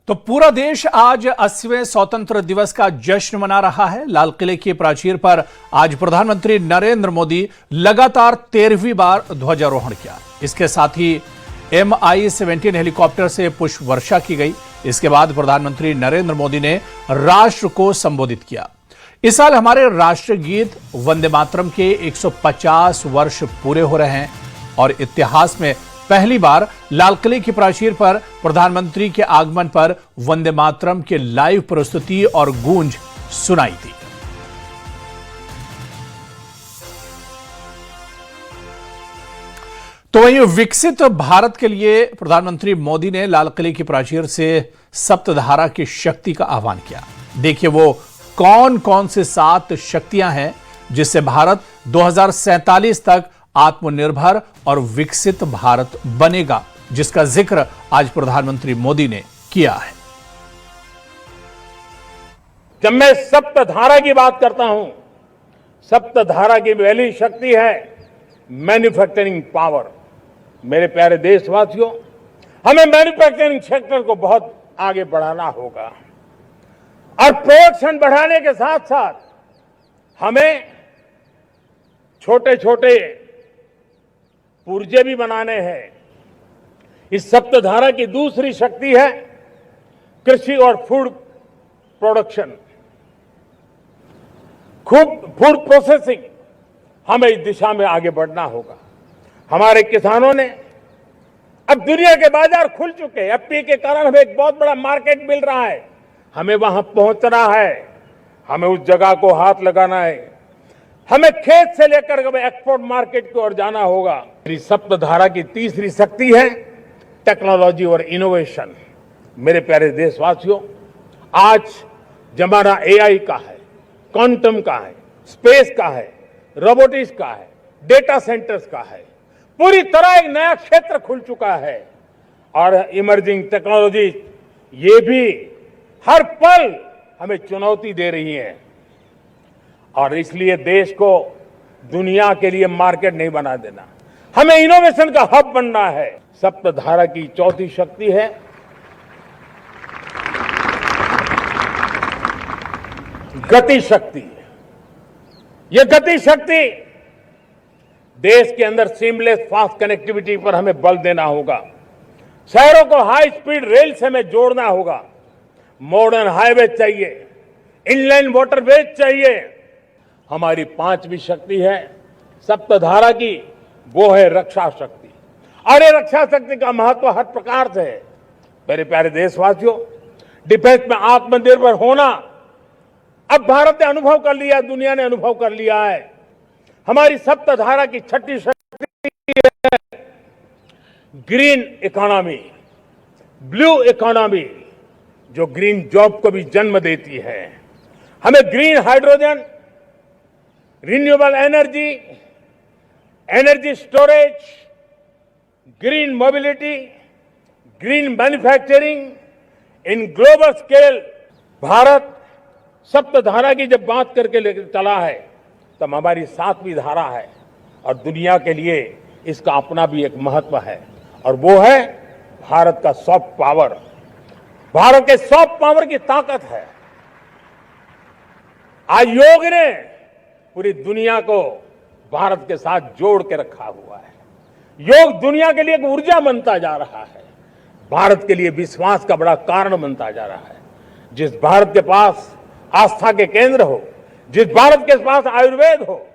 तो पूरा देश आज 80वें स्वतंत्र दिवस का जश्न मना रहा है। लाल किले की प्राचीर पर आज प्रधानमंत्री नरेंद्र मोदी लगातार 13वीं बार ध्वजारोहण किया। इसके साथ ही MI-17 हेलीकॉप्टर से पुष्प वर्षा की गई। इसके बाद प्रधानमंत्री नरेंद्र मोदी ने राष्ट्र को संबोधित किया। इस साल हमारे राष्ट्रगीत वंदे मातरम के 150 वर्ष पूरे हो रहे हैं और इतिहास में पहली बार लाल किले की प्राचीर पर प्रधानमंत्री के आगमन पर वंदे मातरम के लाइव प्रस्तुति और गूंज सुनाई दी। तो वहीं विकसित भारत के लिए प्रधानमंत्री मोदी ने लाल किले की प्राचीर से सप्तधारा की शक्ति का आह्वान किया। देखिए वो कौन कौन से 7 शक्तियां हैं जिससे भारत 2047 तक आत्मनिर्भर और विकसित भारत बनेगा, जिसका जिक्र आज प्रधानमंत्री मोदी ने किया है। जब मैं सप्तधारा की बात करता हूं, सप्तधारा की पहली शक्ति है मैन्युफैक्चरिंग पावर। मेरे प्यारे देशवासियों, हमें मैन्युफैक्चरिंग सेक्टर को बहुत आगे बढ़ाना होगा और प्रोडक्शन बढ़ाने के साथ साथ हमें छोटे छोटे पुर्जे भी बनाने हैं। इस सप्तधारा की दूसरी शक्ति है कृषि और फूड प्रोडक्शन, फूड प्रोसेसिंग। हमें इस दिशा में आगे बढ़ना होगा। हमारे किसानों ने अब दुनिया के बाजार खुल चुके हैं। एफपीए के कारण हमें एक बहुत बड़ा मार्केट मिल रहा है। हमें वहां पहुंचना है, हमें उस जगह को हाथ लगाना है। हमें खेत से लेकर एक्सपोर्ट मार्केट की ओर जाना होगा। सप्तधारा की तीसरी शक्ति है टेक्नोलॉजी और इनोवेशन। मेरे प्यारे देशवासियों, आज जमाना एआई का है, क्वांटम का है, स्पेस का है, रोबोटिक्स का है, डेटा सेंटर्स का है। पूरी तरह एक नया क्षेत्र खुल चुका है और इमर्जिंग टेक्नोलॉजी ये भी हर पल हमें चुनौती दे रही है और इसलिए देश को दुनिया के लिए मार्केट नहीं बना देना, हमें इनोवेशन का हब बनना है। सप्तधारा की चौथी शक्ति है गति शक्ति। यह गति शक्ति देश के अंदर सीमलेस फास्ट कनेक्टिविटी पर हमें बल देना होगा। शहरों को हाई स्पीड रेल से हमें जोड़ना होगा। मॉडर्न हाईवे चाहिए, इनलाइन वाटरवेज चाहिए। हमारी 5वीं शक्ति है सप्तधारा की, वो है रक्षा शक्ति। और ये रक्षा शक्ति का महत्व हर प्रकार से है। मेरे प्यारे देशवासियों, डिफेंस में आत्मनिर्भर होना अब भारत ने अनुभव कर लिया, दुनिया ने अनुभव कर लिया है। हमारी सप्तधारा की 6ठी शक्ति है ग्रीन इकोनॉमी, ब्लू इकोनॉमी, जो ग्रीन जॉब को भी जन्म देती है। हमें green hydrogen, renewable energy, energy storage, green mobility, green manufacturing in global scale. Bharat Saptadhara की जब बात करके लेकर चला है तब हमारी 7वीं धारा है और दुनिया के लिए इसका अपना भी एक महत्व है और वो है भारत का सॉफ्ट पावर। भारत के सॉफ्ट पावर की ताकत है। आज योग ने पूरी दुनिया को भारत के साथ जोड़ के रखा हुआ है। योग दुनिया के लिए एक ऊर्जा बनता जा रहा है, भारत के लिए विश्वास का बड़ा कारण बनता जा रहा है। जिस भारत के पास आस्था के केंद्र हो, जिस भारत के पास आयुर्वेद हो,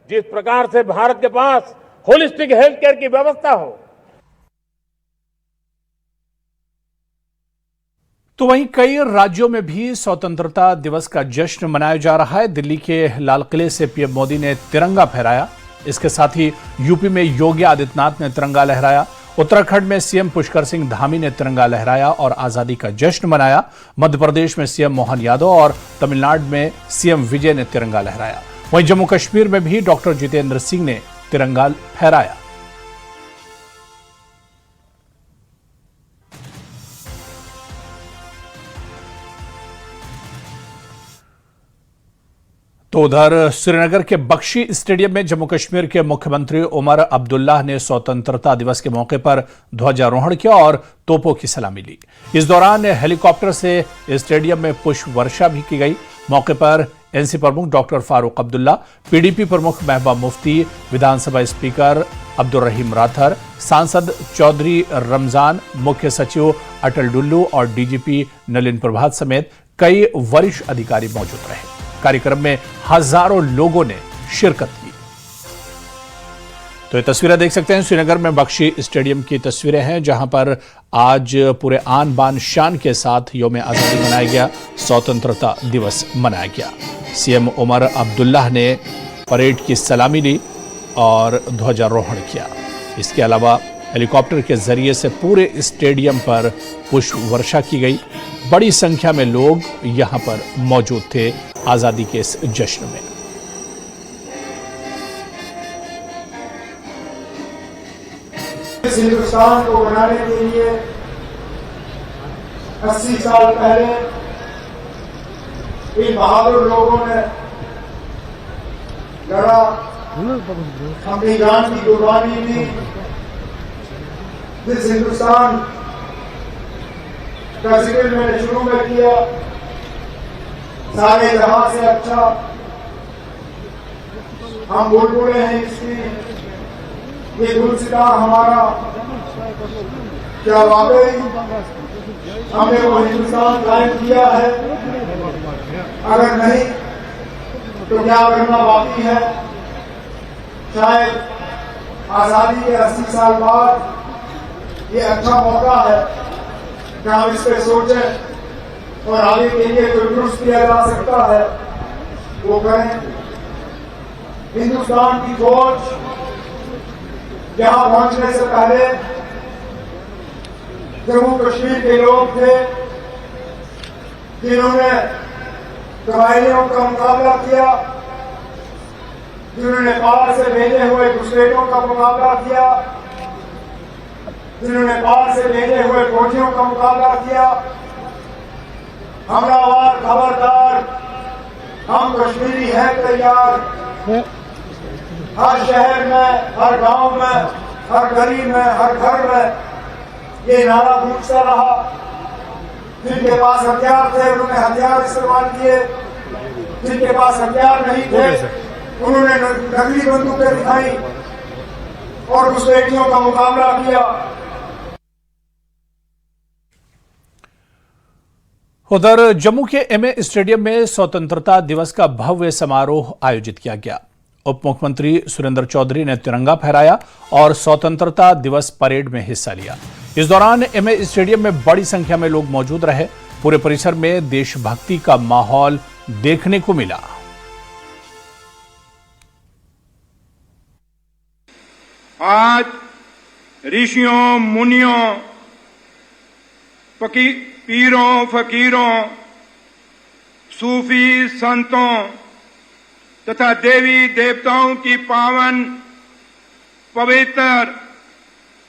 जिस प्रकार से भारत के पास होलिस्टिक हेल्थ केयर की व्यवस्था हो। तो वहीं कई राज्यों में भी स्वतंत्रता दिवस का जश्न मनाया जा रहा है। दिल्ली के लाल किले से पीएम मोदी ने तिरंगा फहराया। इसके साथ ही यूपी में योगी आदित्यनाथ ने तिरंगा लहराया। उत्तराखंड में सीएम पुष्कर सिंह धामी ने तिरंगा लहराया और आजादी का जश्न मनाया। मध्य प्रदेश में सीएम मोहन यादव और तमिलनाडु में सीएम विजय ने तिरंगा लहराया। वहीं जम्मू कश्मीर में भी डॉक्टर जितेंद्र सिंह ने तिरंगा फहराया। तो उधर श्रीनगर के बख्शी स्टेडियम में जम्मू कश्मीर के मुख्यमंत्री उमर अब्दुल्लाह ने स्वतंत्रता दिवस के मौके पर ध्वजारोहण किया और तोपों की सलामी ली। इस दौरान हेलीकॉप्टर से स्टेडियम में पुष्प वर्षा भी की गई। मौके पर एनसी प्रमुख डॉक्टर फारूक अब्दुल्ला, पीडीपी प्रमुख महबूबा मुफ्ती, विधानसभा स्पीकर अब्दुल रहीम राथर, सांसद चौधरी रमजान, मुख्य सचिव अटल डुल्लू और डीजीपी नलिन प्रभात समेत कई वरिष्ठ अधिकारी मौजूद रहे। कार्यक्रम में हजारों लोगों ने शिरकत की। तो ये तस्वीरें देख सकते हैं, श्रीनगर में बख्शी स्टेडियम की तस्वीरें हैं, जहां पर आज पूरे आन बान शान के साथ यौम आजादी मनाया गया, स्वतंत्रता दिवस मनाया गया। सीएम उमर अब्दुल्लाह ने परेड की सलामी ली और ध्वजारोहण किया। इसके अलावा हेलीकॉप्टर के जरिए से पूरे स्टेडियम पर पुष्प वर्षा की गई। बड़ी संख्या में लोग यहां पर मौजूद थे आजादी के इस जश्न में। इस हिंदुस्तान को बनाने के लिए 80 साल पहले इन बहादुर लोगों ने लड़ा, अपनी जान की कुर्बानी दी। जिस हिंदुस्तान का जिक्र मैंने शुरू में किया, सारे जहां से अच्छा हम बुलबुलें हैं इसकी, ये गुलसिता हमारा, क्या वाकई हमने वो हिंदुस्तान कायम किया है? अगर नहीं तो क्या करना बाकी है? शायद आजादी के 80 साल बाद ये अच्छा मौका है कि हम इस पे सोचें और आगे के लिए जो दुरुस्त किया जा सकता है वो करें। हिंदुस्तान की फौज यहां पहुंचने से पहले जम्मू कश्मीर के लोग थे जिन्होंने कबायलियों का मुकाबला किया, जिन्होंने पार से भेजे हुए घुसपैठियों का मुकाबला किया, जिन्होंने पार से भेजे हुए फौजियों का मुकाबला किया। हमलावर खबरदार, हम कश्मीरी हैं तैयार। हर शहर में, हर गांव में, हर गली में, हर घर में ये नारा गूंजता रहा। जिनके पास हथियार थे उन्होंने हथियार इस्तेमाल किए, जिनके पास हथियार नहीं थे उन्होंने नकली बंदूकें दिखाई और घुसपैठियों का मुकाबला किया। उधर जम्मू के एमए स्टेडियम में स्वतंत्रता दिवस का भव्य समारोह आयोजित किया गया। उप मुख्यमंत्री सुरेंद्र चौधरी ने तिरंगा फहराया और स्वतंत्रता दिवस परेड में हिस्सा लिया। इस दौरान एमए स्टेडियम में बड़ी संख्या में लोग मौजूद रहे। पूरे परिसर में देशभक्ति का माहौल देखने को मिला। आज ऋषियों, मुनियों, पीरों, फकीरों, सूफी संतों तथा देवी देवताओं की पावन पवित्र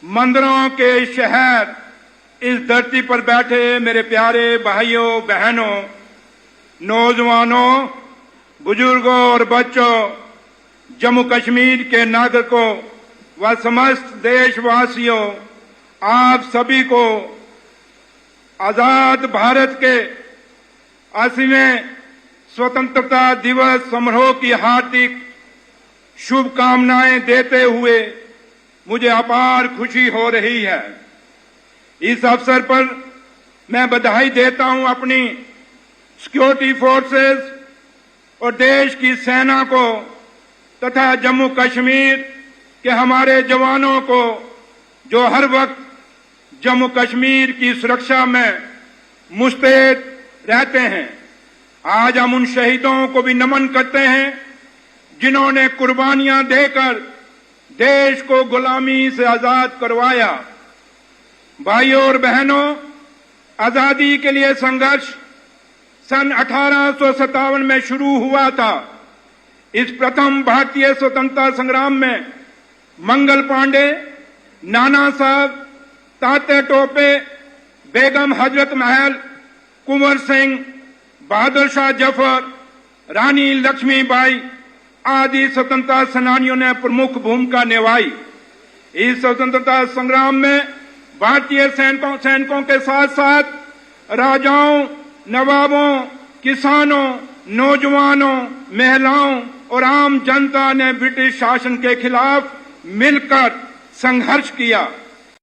मंदिरों के शहर इस धरती पर बैठे मेरे प्यारे भाइयों बहनों, नौजवानों, बुजुर्गों और बच्चों, जम्मू कश्मीर के नागरिकों व समस्त देशवासियों, आप सभी को आजाद भारत के 80वें स्वतंत्रता दिवस समारोह की हार्दिक शुभकामनाएं देते हुए मुझे अपार खुशी हो रही है। इस अवसर पर मैं बधाई देता हूं अपनी सिक्योरिटी फोर्सेस और देश की सेना को तथा जम्मू कश्मीर के हमारे जवानों को जो हर वक्त जम्मू कश्मीर की सुरक्षा में मुस्तैद रहते हैं। आज हम उन शहीदों को भी नमन करते हैं जिन्होंने कुर्बानियां देकर देश को गुलामी से आजाद करवाया। भाइयों और बहनों, आजादी के लिए संघर्ष सन 1857 में शुरू हुआ था। इस प्रथम भारतीय स्वतंत्रता संग्राम में मंगल पांडे, नाना साहब, तात्या टोपे, बेगम हजरत महल, कुंवर सिंह, बहादुर शाह जफर, रानी लक्ष्मीबाई आदि स्वतंत्रता सेनानियों ने प्रमुख भूमिका निभाई। इस स्वतंत्रता संग्राम में भारतीय सैनिकों के साथ साथ राजाओं, नवाबों, किसानों, नौजवानों, महिलाओं और आम जनता ने ब्रिटिश शासन के खिलाफ मिलकर संघर्ष किया।